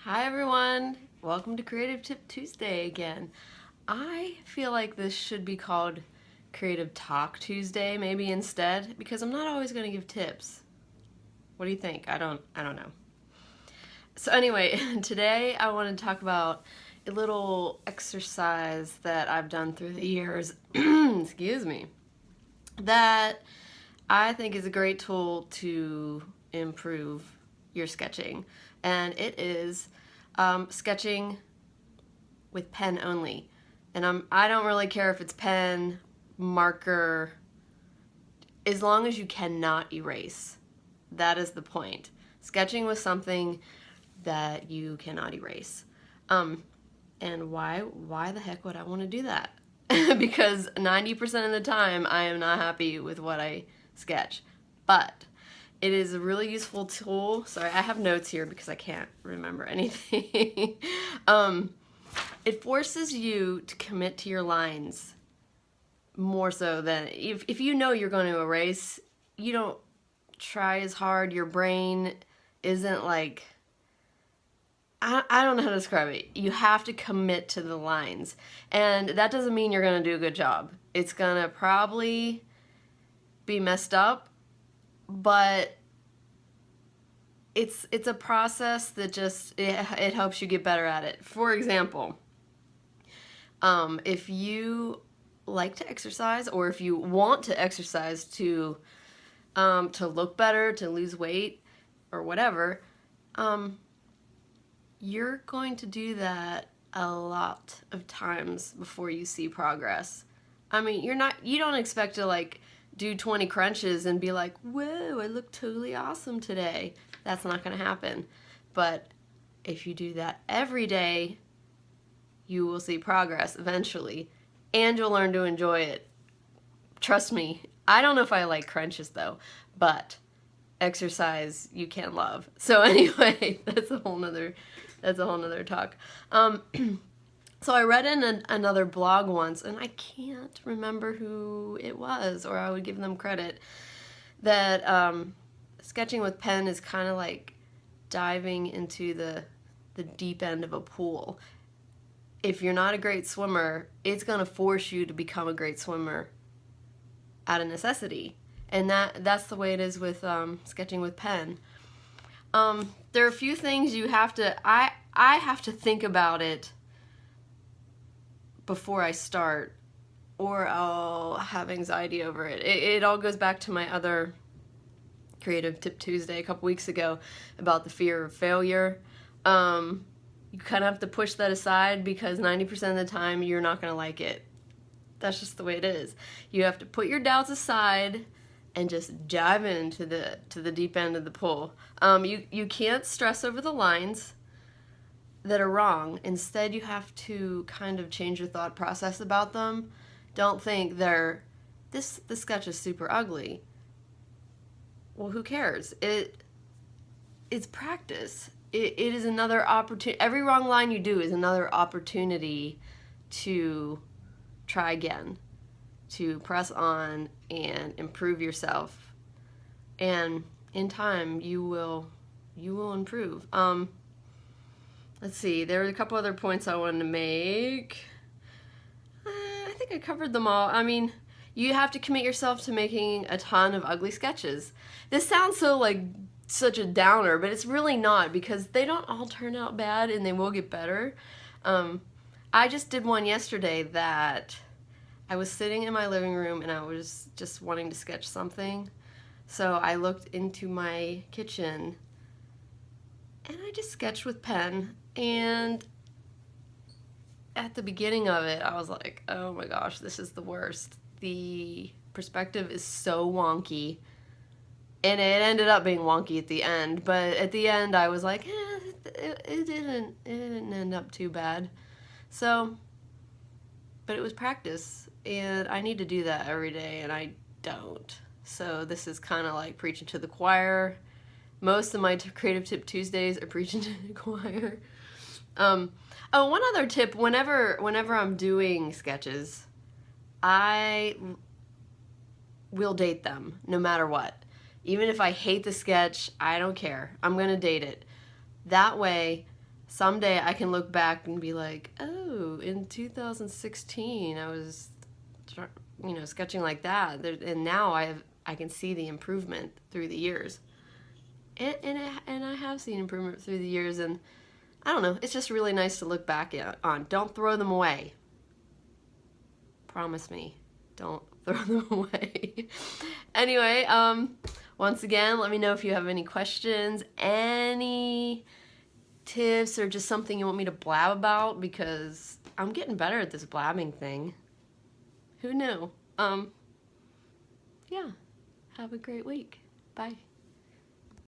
Hi everyone, welcome to Creative Tip Tuesday again. I feel like this should be called Creative Talk Tuesday maybe instead, because I'm not always going to give tips. What do you think? I don't know. So anyway, today I want to talk about a little exercise that I've done through the years, excuse me, that I think is a great tool to improve your sketching. And it is sketching with pen only. And I don't really care if it's pen, marker, as long as you cannot erase. That is the point. Sketching with something that you cannot erase. And why the heck would I want to do that? Because 90% of the time I am not happy with what I sketch. But it is a really useful tool. Sorry, I have notes here because I can't remember anything. It forces you to commit to your lines more so than if you know you're going to erase, you don't try as hard. Your brain isn't like, I don't know how to describe it. You have to commit to the lines. And that doesn't mean you're going to do a good job. It's going to probably be messed up, but it's a process that just, it helps you get better at it. For example, if you like to exercise, or if you want to exercise to look better, to lose weight, or whatever, you're going to do that a lot of times before you see progress. I mean, you don't expect to like do 20 crunches and be like, whoa, I look totally awesome today. That's not going to happen. But if you do that every day, you will see progress eventually, and you'll learn to enjoy it. Trust me. I don't know if I like crunches though, but exercise you can love. So anyway, that's a whole nother talk. So I read in another blog once, and I can't remember who it was, or I would give them credit, that sketching with pen is kind of like diving into the deep end of a pool. If you're not a great swimmer, it's going to force you to become a great swimmer out of necessity. And that's the way it is with sketching with pen. There are a few things you have to, I have to think about it before I start, or I'll have anxiety over it. It all goes back to my other Creative Tip Tuesday a couple weeks ago about the fear of failure. You kind of have to push that aside, because 90% of the time you're not going to like it. That's just the way it is. You have to put your doubts aside and just dive into the deep end of the pool. You can't stress over the lines that are wrong. Instead, you have to kind of change your thought process about them. Don't think this sketch is super ugly. Well, who cares? It's practice. It is another opportunity. Every wrong line you do is another opportunity to try again, to press on and improve yourself. And in time, you will improve. Let's see, there were a couple other points I wanted to make. I think I covered them all. I mean, you have to commit yourself to making a ton of ugly sketches. This sounds so like such a downer, but it's really not, because they don't all turn out bad, and they will get better. I just did one yesterday that I was sitting in my living room and I was just wanting to sketch something. So I looked into my kitchen and I just sketched with pen. And at the beginning of it, I was like, oh my gosh, this is the worst. The perspective is so wonky. And it ended up being wonky at the end. But at the end, I was like, it didn't end up too bad. So, but it was practice. And I need to do that every day, and I don't. So this is kind of like preaching to the choir. Most of my Creative Tip Tuesdays are preaching to the choir. Oh, one other tip, whenever I'm doing sketches, I will date them no matter what. Even if I hate the sketch, I don't care. I'm going to date it. That way, someday I can look back and be like, oh, in 2016 I was, sketching like that, and now I can see the improvement through the years, and I have seen improvement through the years, and I don't know, it's just really nice to look back on. Don't throw them away. Promise me, don't throw them away. Anyway, once again, let me know if you have any questions, any tips, or just something you want me to blab about, because I'm getting better at this blabbing thing. Who knew? Yeah. Have a great week. Bye.